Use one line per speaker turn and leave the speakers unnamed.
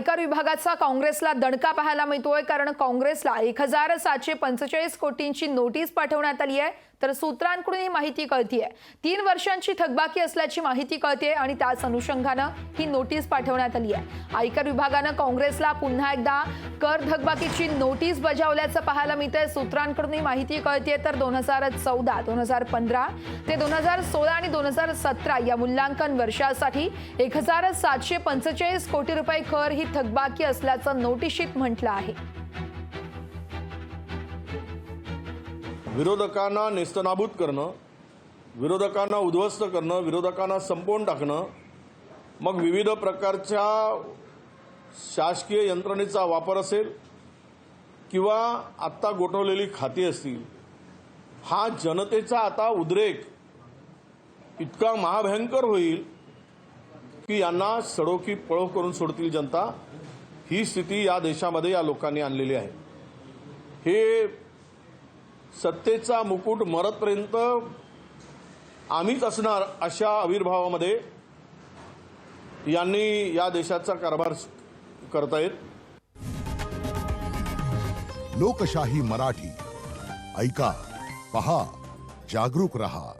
आयकर विभागाचा काँग्रेसला दणका पाहायला मिळतोय, कारण काँग्रेसला 1745 कोटींची नोटीस पाठवण्यात आली आहे। तर सूत्रांकडून ही माहिती कळतीये 3 वर्षांची थकबाकी असल्याची माहिती कळते आणि त्याच अनुषंगाने ही नोटीस पाठवण्यात आली आहे। आयकर विभागाने काँग्रेसला पुन्हा एकदा कर थकबाकीची नोटीस बजावल्याचं पाहायला मिळतंय। सूत्रांकडून ही माहिती कळतीये तर 2014, 2015 ते 2016 आणि 2017 या मूल्यांकन वर्षासाठी 1745 कोटी रुपये कर ही थकबाकी असल्याचं नोटिशीत म्हटलं आहे।
विरोधकांना नेस्तनाबूत करणं, विरोधकांना उद्ध्वस्त करणं, विरोधकांना संपवून टाकणं, मग विविध प्रकारच्या शासकीय यंत्रणेचा वापर असेल किंवा आत्ता गोठवलेली खाती असतील, हा जनतेचा आता उद्रेक इतका महाभयंकर होईल की यांना सडोकी पळो करून सोडतील जनता। ही स्थिती या देशामध्ये या लोकांनी आणलेली आहे। हे सत्तेचा मुकुट मरतपर्यंत आम्हीच असणार अशा आविर्भावामध्ये यांनी या देशाचा कारभार करतायत।
लोकशाही मराठी ऐका, पहा, जागरूक रहा।